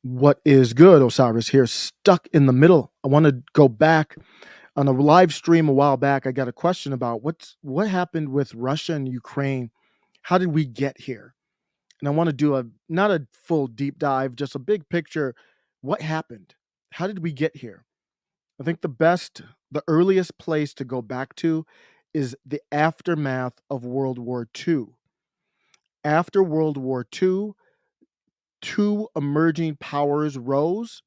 What is good, Osiris here, stuck in the middle. I want to go back on a live stream a while back. I got a question about what happened with Russia and Ukraine. How did we get here? And I want to do a not a full deep dive, just a big picture. What happened? How did we get here? I think the earliest place to go back to is the aftermath of World War II. After World War II, two emerging powers rose: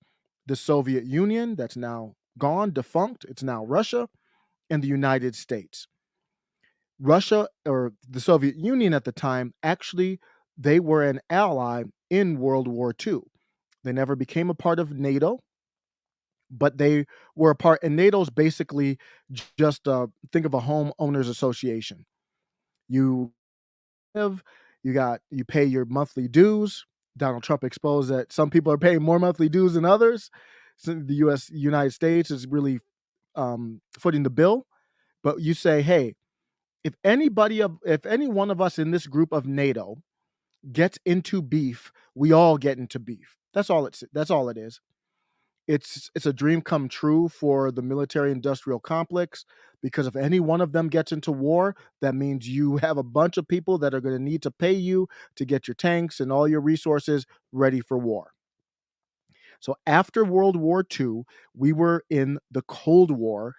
the Soviet Union, that's now gone, defunct, it's now Russia, and the United States. Russia, or the Soviet Union at the time, actually, they were an ally in World War II. They never became a part of NATO, but they were a part, and NATO's basically just think of a homeowners association. You live, you pay your monthly dues. Donald Trump exposed that some people are paying more monthly dues than others. So the United States is really footing the bill. But you say, hey, if any one of us in this group of NATO gets into beef, we all get into beef. That's all it is. It's a dream come true for the military industrial complex, because if any one of them gets into war, that means you have a bunch of people that are going to need to pay you to get your tanks and all your resources ready for war. So after World War II, we were in the Cold War,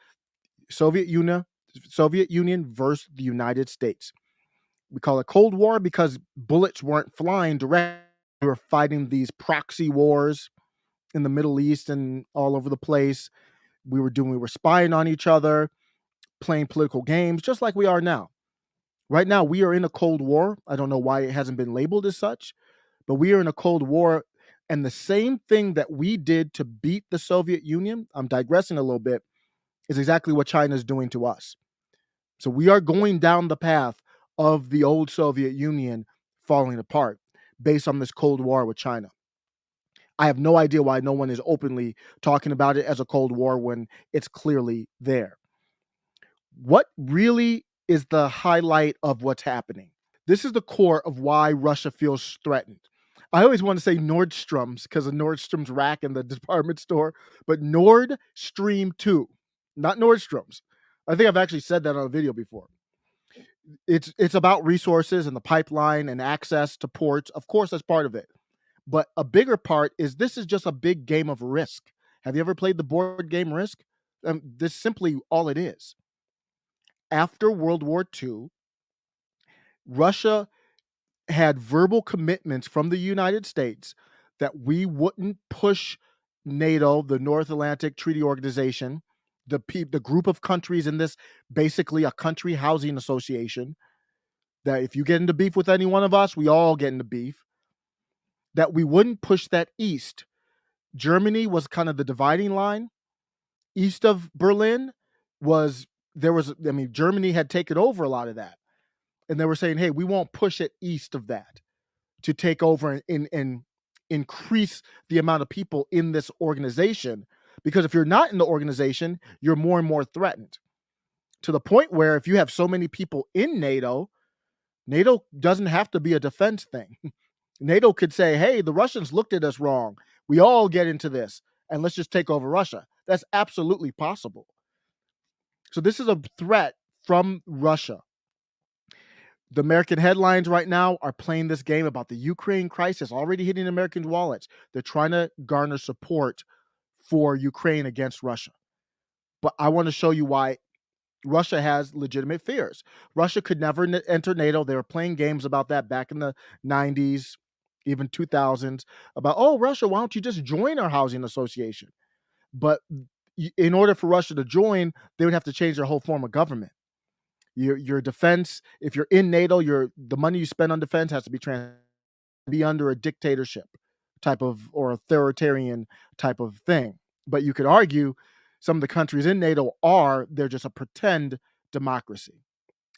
Soviet Union, Soviet Union versus the United States. We call it Cold War because bullets weren't flying directly. We were fighting these proxy wars in the Middle East and all over the place. We were spying on each other, playing political games, just like we are now. Right now, we are in a Cold War. I don't know why it hasn't been labeled as such, but we are in a Cold War. And the same thing that we did to beat the Soviet Union, I'm digressing a little bit, is exactly what China is doing to us. So we are going down the path of the old Soviet Union falling apart based on this Cold War with China. I have no idea why no one is openly talking about it as a Cold War when it's clearly there. What really is the highlight of what's happening? This is the core of why Russia feels threatened. I always want to say Nordstrom's because of Nordstrom's rack in the department store, but Nord Stream 2, not Nordstrom's. I think I've actually said that on a video before. It's about resources and the pipeline and access to ports. Of course, that's part of it. But a bigger part is this is just a big game of Risk. Have you ever played the board game Risk? This is simply all it is. After World War II, Russia had verbal commitments from the United States that we wouldn't push NATO, the North Atlantic Treaty Organization, the group of countries in this, basically a country housing association, that if you get into beef with any one of us, we all get into beef, that we wouldn't push that east. Germany was kind of the dividing line. East of Berlin Germany had taken over a lot of that. And they were saying, hey, we won't push it east of that to take over and increase the amount of people in this organization. Because if you're not in the organization, you're more and more threatened, to the point where if you have so many people in NATO, NATO doesn't have to be a defense thing. NATO could say, hey, the Russians looked at us wrong. We all get into this and let's just take over Russia. That's absolutely possible. So this is a threat from Russia. The American headlines right now are playing this game about the Ukraine crisis already hitting American wallets. They're trying to garner support for Ukraine against Russia. But I want to show you why Russia has legitimate fears. Russia could never enter NATO. They were playing games about that back in the 90s, even 2000s, about, oh, Russia, why don't you just join our housing association? But in order for Russia to join, they would have to change their whole form of government. Your defense, if you're in NATO, the money you spend on defense has to be under a dictatorship type of, or authoritarian type of thing. But you could argue some of the countries in NATO they're just a pretend democracy,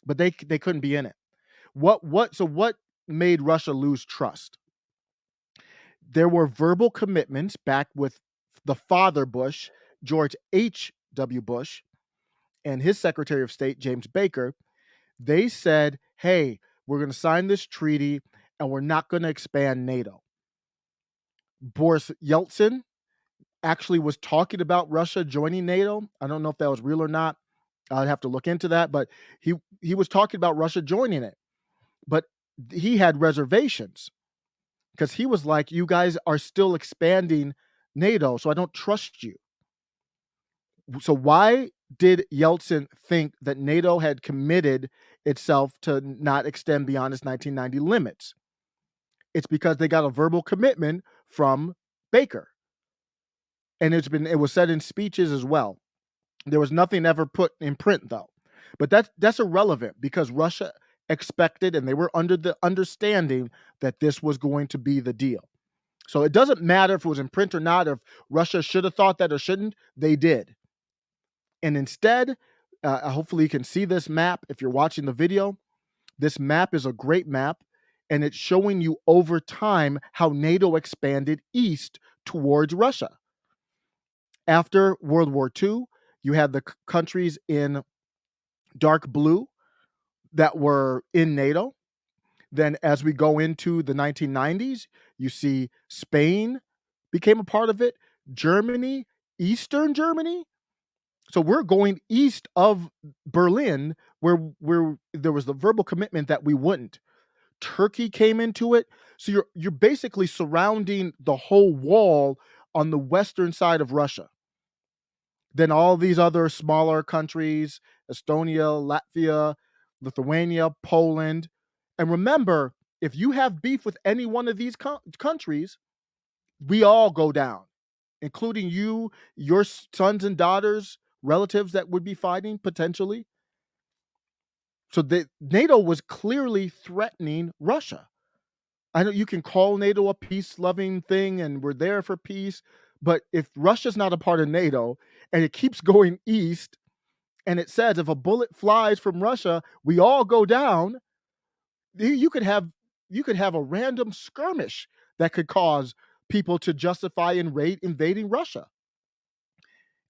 but they couldn't be in it. What made Russia lose trust? There were verbal commitments back with the father Bush, George H.W. Bush, and his Secretary of State, James Baker. They said, hey, we're going to sign this treaty and we're not going to expand NATO. Boris Yeltsin actually was talking about Russia joining NATO. I don't know if that was real or not. I'd have to look into that, but he he was talking about Russia joining it. But he had reservations because he was like, "You guys are still expanding NATO, so I don't trust you." So why did Yeltsin think that NATO had committed itself to not extend beyond its 1990 limits? It's because they got a verbal commitment from Baker, and it was said in speeches as well. There was nothing ever put in print though. But that's irrelevant because Russia expected and they were under the understanding that this was going to be the deal. So it doesn't matter if it was in print or not, if Russia should have thought that or shouldn't, they did. And instead, hopefully you can see this map if you're watching the video. This map is a great map, and it's showing you over time how NATO expanded east towards Russia. After World War II, you had the countries in dark blue that were in NATO. Then, as we go into the 1990s, you see Spain became a part of it, Germany, Eastern Germany. So we're going east of Berlin, where there was the verbal commitment that we wouldn't. Turkey came into it, so you're basically surrounding the whole wall on the western side of Russia. Then all these other smaller countries, Estonia, Latvia, Lithuania, Poland. And remember, if you have beef with any one of these countries, we all go down, including you, your sons and daughters, relatives that would be fighting potentially. So NATO was clearly threatening Russia. I know you can call NATO a peace-loving thing and we're there for peace, but if Russia's not a part of NATO and it keeps going east and it says if a bullet flies from Russia, we all go down, you could have a random skirmish that could cause people to justify invading Russia.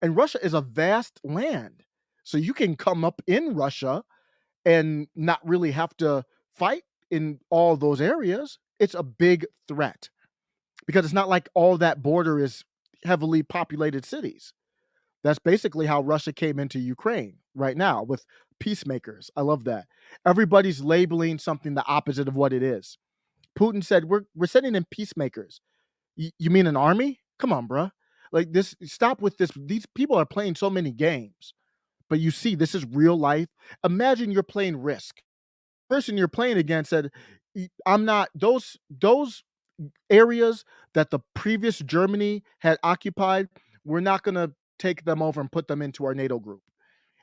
And Russia is a vast land. So you can come up in Russia and not really have to fight in all those areas. It's a big threat because it's not like all that border is heavily populated cities. That's basically how Russia came into Ukraine right now with peacemakers. I love that. Everybody's labeling something the opposite of what it is. Putin said, "We're sending in peacemakers." You mean an army? Come on, bruh. Like this. Stop with this. These people are playing so many games, but you see, this is real life. Imagine you're playing Risk. The person you're playing against said, "I'm not those areas that the previous Germany had occupied. We're not going to take them over and put them into our NATO group."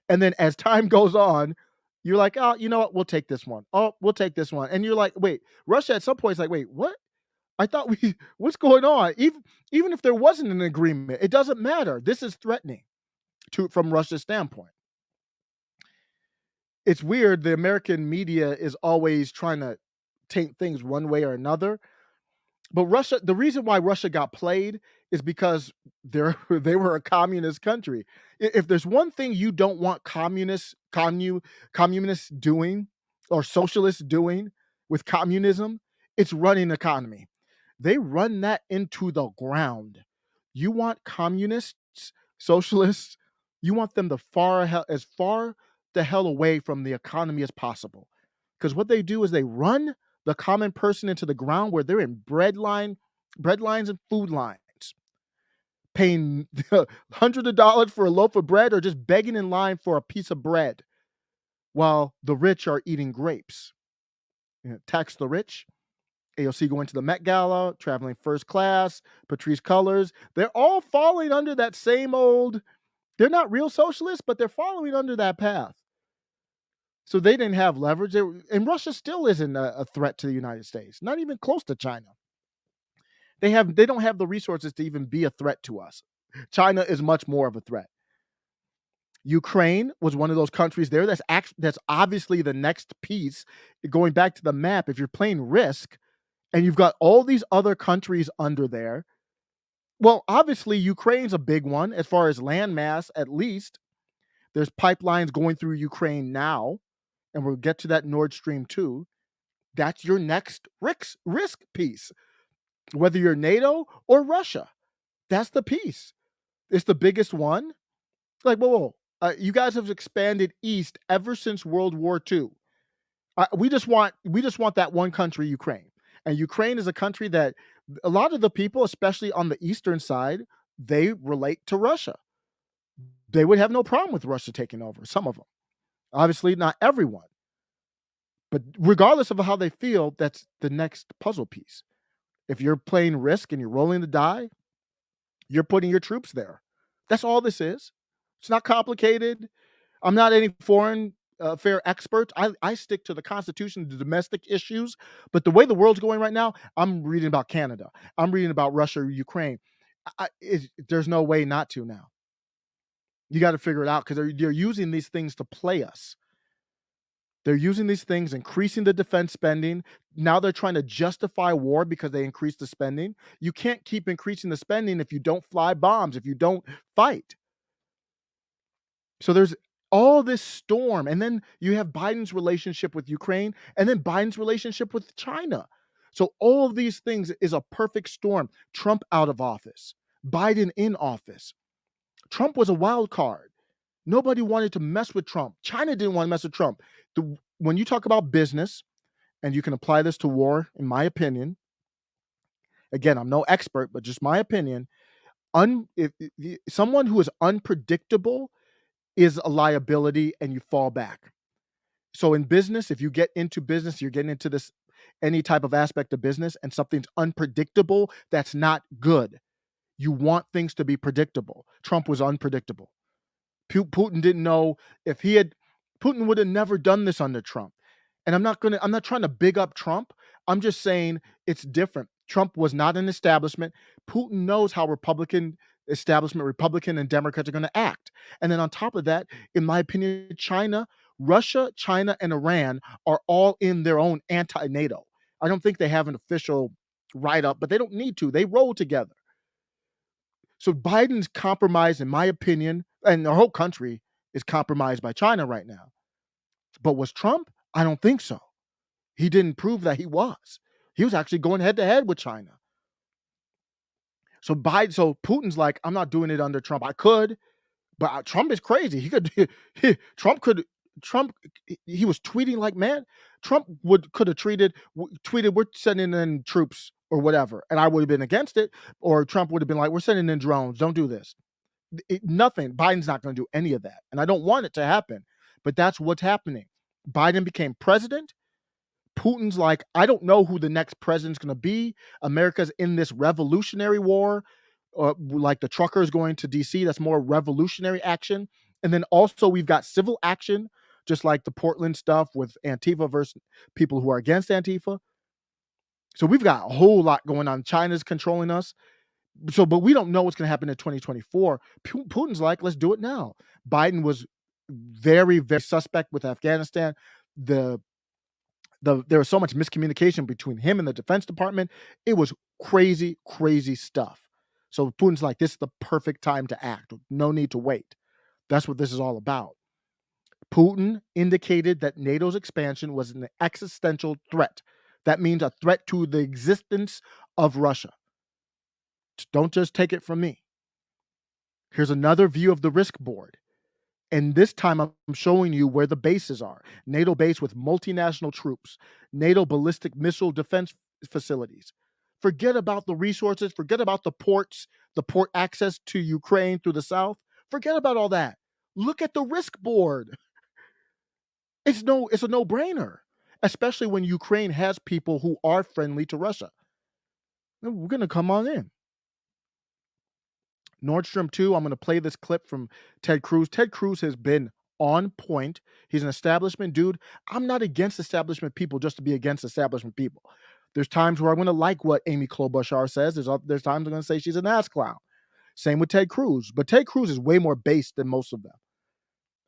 And then as time goes on, you're like, "Oh, you know what? We'll take this one. Oh, we'll take this one." And you're like, "Wait." Russia at some point is like, "Wait, what? I thought we what's going on?" Even if there wasn't an agreement, it doesn't matter. This is threatening to from Russia's standpoint. It's weird. The American media is always trying to taint things one way or another. But Russia, the reason why Russia got played is because they were a communist country. If there's one thing you don't want communists doing or socialists doing with communism, it's running economy. They run that into the ground. You want communists, socialists, you want them to as far the hell away from the economy as possible. Because what they do is they run the common person into the ground where they're in bread lines and food lines, paying hundreds of dollars for a loaf of bread or just begging in line for a piece of bread while the rich are eating grapes. Tax the rich. AOC going to the Met Gala, traveling first class, Patrice Colors. They're all falling under that same old, they're not real socialists, but they're following under that path. So they didn't have leverage. And Russia still isn't a threat to the United States, not even close to China. They don't have the resources to even be a threat to us. China is much more of a threat. Ukraine was one of those countries there that's obviously the next piece. Going back to the map, if you're playing Risk and you've got all these other countries under there, well, obviously Ukraine's a big one as far as landmass, at least. There's pipelines going through Ukraine now, and we'll get to that Nord Stream 2. That's your next risk piece. whether you're NATO or Russia. That's the piece. It's the biggest one. Like, whoa, whoa. You guys have expanded east ever since World War II. We just want that one country, Ukraine, and Ukraine is a country that a lot of the people, especially on the eastern side, they relate to Russia. They would have no problem with Russia taking over. Some of them, obviously, not everyone, but regardless of how they feel, that's the next puzzle piece. If you're playing Risk and you're rolling the die, you're putting your troops there. That's all this is. It's not complicated. I'm not any foreign affair expert. I stick to the Constitution, the domestic issues. But the way the world's going right now, I'm reading about Canada. I'm reading about Russia, Ukraine. There's no way not to now. You got to figure it out because they're using these things to play us. They're using these things, increasing the defense spending. Now they're trying to justify war because they increased the spending. You can't keep increasing the spending if you don't fly bombs, if you don't fight. So there's all this storm. And then you have Biden's relationship with Ukraine and then Biden's relationship with China. So all of these things is a perfect storm. Trump out of office, Biden in office. Trump was a wild card. Nobody wanted to mess with Trump. China didn't want to mess with Trump. When you talk about business, and you can apply this to war, in my opinion, again, I'm no expert, but just my opinion, someone who is unpredictable is a liability and you fall back. So in business, if you get into business, you're getting into this any type of aspect of business and something's unpredictable, that's not good. You want things to be predictable. Trump was unpredictable. Putin didn't know if he had Putin would have never done this under Trump. And I'm not trying to big up Trump. I'm just saying it's different. Trump was not an establishment. Putin knows how Republican and Democrats are going to act. And then on top of that, in my opinion, Russia, China, and Iran are all in their own anti-NATO. I don't think they have an official write-up, but they don't need to. They roll together. So Biden's compromised, in my opinion, and the whole country is compromised by China right now. But was Trump? I don't think so. He didn't prove that he was. He was actually going head to head with China. So Putin's like, I'm not doing it under Trump. I could, but Trump is crazy. He was tweeting like, man, Trump could have tweeted, we're sending in troops or whatever. And I would have been against it. Or Trump would have been like, we're sending in drones. Don't do this. Nothing. Biden's not going to do any of that. And I don't want it to happen. But that's what's happening. Biden became president. Putin's like, I don't know who the next president's going to be. America's in this revolutionary war, like the truckers going to DC. That's more revolutionary action. And then also we've got civil action, just like the Portland stuff with Antifa versus people who are against Antifa. So we've got a whole lot going on. China's controlling us. So, but we don't know what's going to happen in 2024. Putin's like, let's do it now. Biden was very, very suspect with Afghanistan. There was so much miscommunication between him and the Defense Department. It was crazy, crazy stuff. So Putin's like, this is the perfect time to act. No need to wait. That's what this is all about. Putin indicated that NATO's expansion was an existential threat. That means a threat to the existence of Russia. Don't just take it from me. Here's another view of the risk board. And this time I'm showing you where the bases are. NATO base with multinational troops, NATO ballistic missile defense facilities. Forget about the resources, forget about the ports, the port access to Ukraine through the south. Forget about all that. Look at the risk board. It's a no-brainer, especially when Ukraine has people who are friendly to Russia. We're going to come on in. Nord Stream 2, I'm going to play this clip from Ted Cruz. Ted Cruz has been on point. He's an establishment dude. I'm not against establishment people just to be against establishment people. There's times where I'm going to like what Amy Klobuchar says. There's times I'm going to say she's an ass clown. Same with Ted Cruz. But Ted Cruz is way more based than most of them.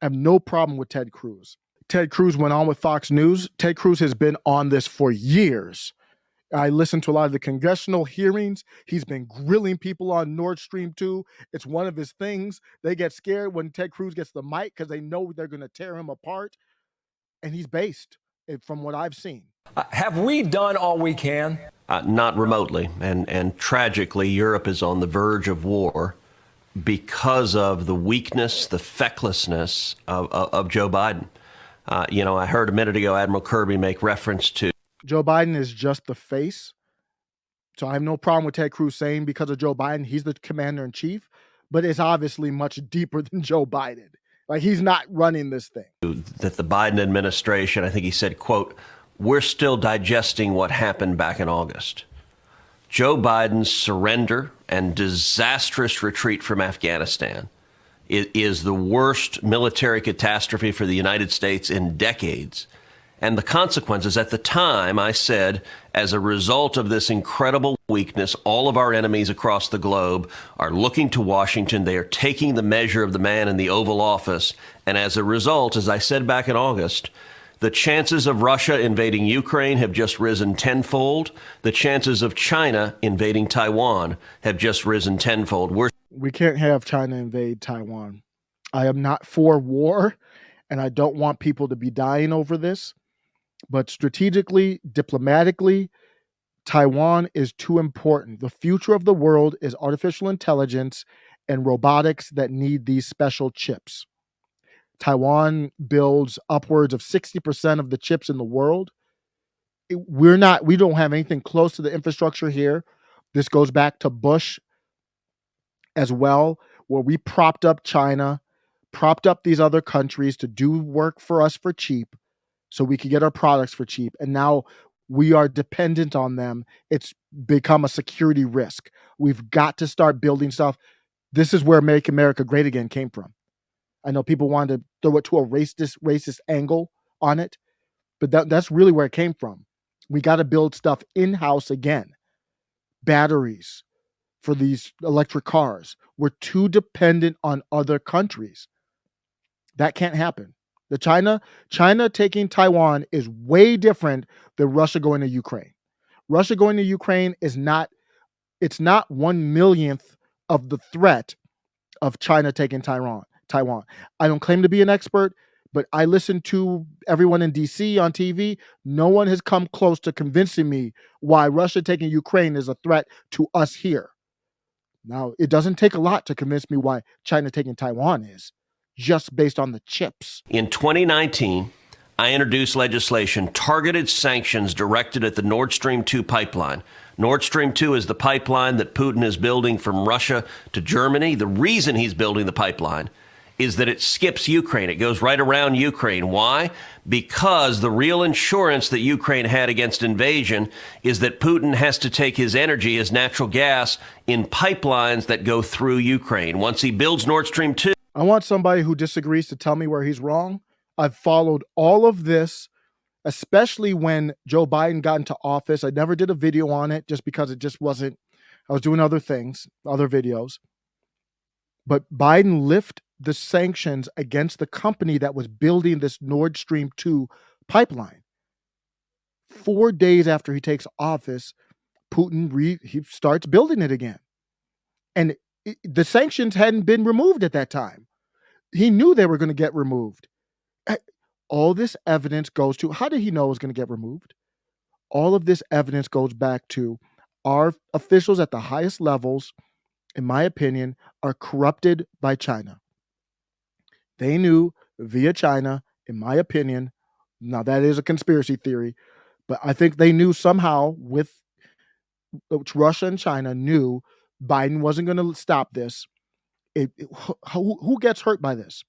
I have no problem with Ted Cruz. Ted Cruz went on with Fox News. Ted Cruz has been on this for years. I listened to a lot of the congressional hearings. He's been grilling people on Nord Stream 2. It's one of his things. They get scared when Ted Cruz gets the mic because they know they're going to tear him apart. And he's based, from what I've seen. Have we done all we can? Not remotely. And tragically, Europe is on the verge of war because of the weakness, the fecklessness of Joe Biden. I heard a minute ago Admiral Kirby make reference to Joe Biden is just the face. So I have no problem with Ted Cruz saying because of Joe Biden, he's the commander in chief, but it's obviously much deeper than Joe Biden. Like, he's not running this thing. that the Biden administration, I think he said, quote, "We're still digesting what happened back in August." Joe Biden's surrender and disastrous retreat from Afghanistan is the worst military catastrophe for the United States in decades. And the consequences, at the time, I said, as a result of this incredible weakness, all of our enemies across the globe are looking to Washington. They are taking the measure of the man in the Oval Office. And as a result, as I said back in August, the chances of Russia invading Ukraine have just risen tenfold. The chances of China invading Taiwan have just risen tenfold. We can't have China invade Taiwan. I am not for war, and I don't want people to be dying over this. But strategically, diplomatically, Taiwan is too important. The future of the world is artificial intelligence and robotics that need these special chips. Taiwan builds upwards of 60% of the chips in the world. We don't have anything close to the infrastructure here. This goes back to Bush as well, where we propped up China, propped up these other countries to do work for us for cheap so we could get our products for cheap. And now we are dependent on them. It's become a security risk. We've got to start building stuff. This is where Make America Great Again came from. I know people wanted to throw it to a racist angle on it, but that's really where it came from. We got to build stuff in-house again. Batteries for these electric cars. We're too dependent on other countries. That can't happen. The China taking Taiwan is way different than Russia going to Ukraine. Russia going to Ukraine is not, it's not 1/millionth of the threat of China taking Taiwan. I don't claim to be an expert, but I listen to everyone in DC on TV. No one has come close to convincing me why Russia taking Ukraine is a threat to us here. Now, it doesn't take a lot to convince me why China taking Taiwan is, just based on the chips. In 2019, I introduced legislation, targeted sanctions directed at the Nord Stream 2 pipeline. Nord Stream 2 is the pipeline that Putin is building from Russia to Germany. The reason he's building the pipeline is that it skips Ukraine. It goes right around Ukraine. Why? Because the real insurance that Ukraine had against invasion is that Putin has to take his energy, his natural gas, in pipelines that go through Ukraine. Once he builds Nord Stream 2. I want somebody who disagrees to tell me where he's wrong. I've followed all of this, especially when Joe Biden got into office. I never did a video on it just because it just wasn't, I was doing other things, other videos. But Biden lifted the sanctions against the company that was building this Nord Stream 2 pipeline. 4 days after he takes office, Putin he starts building it again. And the sanctions hadn't been removed at that time. He knew they were going to get removed. All this evidence goes to, how did he know it was going to get removed? All of this evidence goes back to our officials at the highest levels, in my opinion, are corrupted by China. They knew via China, in my opinion, now that is a conspiracy theory, but I think they knew somehow with Russia and China knew Biden wasn't going to stop this. Who gets hurt by this?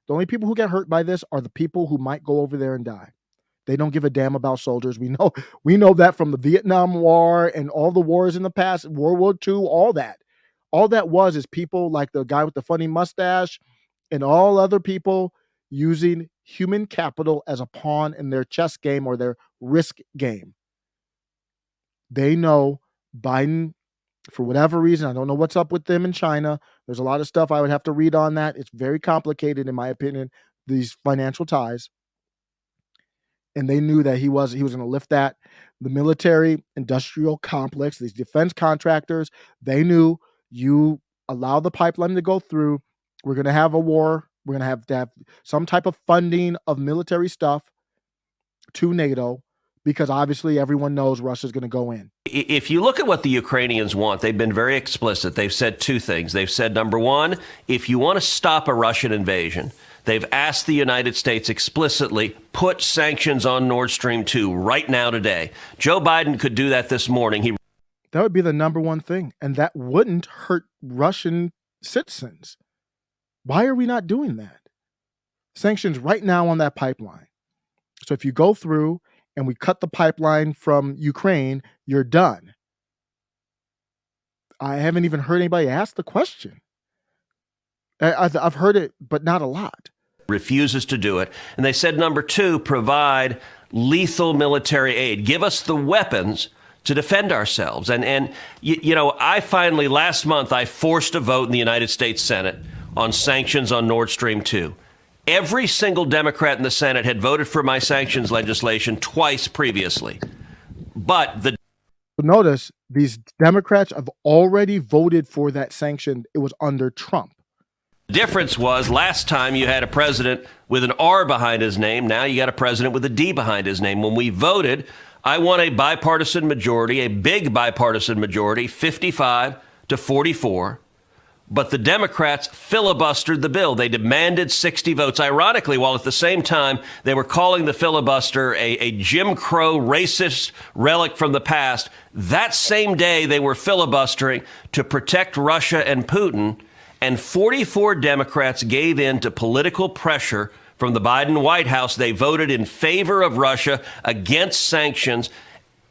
The only people who get hurt by this are the people who might go over there and die. They don't give a damn about soldiers. We know that from the Vietnam War and all the wars in the past, World War II, all that. All that is people like the guy with the funny mustache and all other people using human capital as a pawn in their chess game or their risk game. They know Biden, for whatever reason, I don't know what's up with them in China. There's a lot of stuff I would have to read on that. It's very complicated, in my opinion, these financial ties. And they knew that he was going to lift that. The military industrial complex, these defense contractors, they knew you allow the pipeline to go through. We're going to have a war. We're going to have some type of funding of military stuff to NATO because obviously everyone knows Russia's going to go in. If you look at what the Ukrainians want, they've been very explicit. They've said two things. They've said, number one, if you want to stop a Russian invasion, they've asked the United States explicitly, put sanctions on Nord Stream 2 right now today. Joe Biden could do that this morning. That would be the number one thing, and that wouldn't hurt Russian citizens. Why are we not doing that? Sanctions right now on that pipeline. So if you go through and we cut the pipeline from Ukraine, you're done. I haven't even heard anybody ask the question. I've heard it, but not a lot. Refuses to do it. And they said, number two, provide lethal military aid. Give us the weapons to defend ourselves. And you know, last month, I forced a vote in the United States Senate on sanctions on Nord Stream 2. Every single Democrat in the Senate had voted for my sanctions legislation twice previously. But notice these Democrats have already voted for that sanction. It was under Trump. The difference was last time you had a president with an R behind his name. Now you got a president with a D behind his name. When we voted, I won a bipartisan majority, a big bipartisan majority, 55 to 44. But the Democrats filibustered the bill. They demanded 60 votes. Ironically, while at the same time they were calling the filibuster a Jim Crow racist relic from the past, that same day they were filibustering to protect Russia and Putin. And 44 Democrats gave in to political pressure from the Biden White House. They voted in favor of Russia, against sanctions.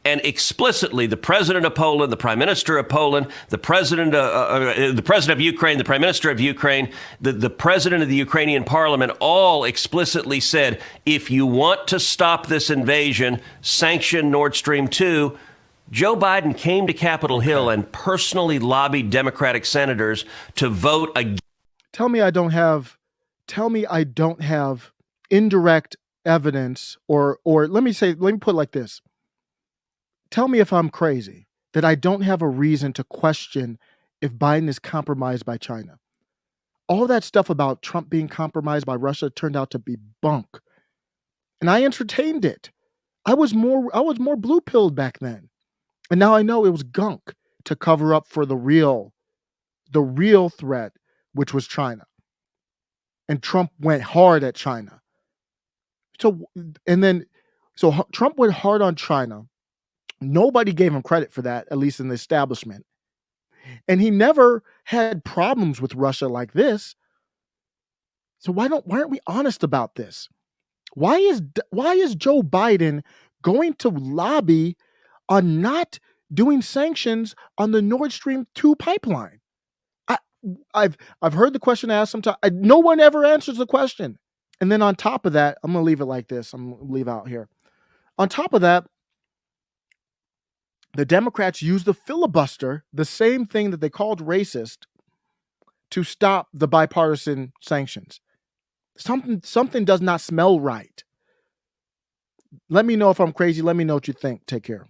And explicitly, the president of Poland, the prime minister of Poland, the president of Ukraine, the prime minister of Ukraine, the president of the Ukrainian parliament, all explicitly said, if you want to stop this invasion, sanction Nord Stream 2. Joe Biden came to Capitol Hill and personally lobbied Democratic senators to vote against. Tell me I don't have indirect evidence, or let me put it like this. Tell me if I'm crazy that I don't have a reason to question if Biden is compromised by China. All that stuff about Trump being compromised by Russia turned out to be bunk. And I entertained it. I was more blue-pilled back then. And now I know it was gunk to cover up for the real threat, which was China. And Trump went hard at China. So Trump went hard on China. Nobody gave him credit for that, at least in the establishment. And he never had problems with Russia like this. So why aren't we honest about this? Why is Joe Biden going to lobby on not doing sanctions on the Nord Stream 2 pipeline? I've heard the question asked sometimes. No one ever answers the question. And then on top of that, I'm going to leave it like this. I'm going to leave out here. On top of that, the Democrats used the filibuster, the same thing that they called racist, to stop the bipartisan sanctions. Something does not smell right. Let me know if I'm crazy. Let me know what you think. Take care.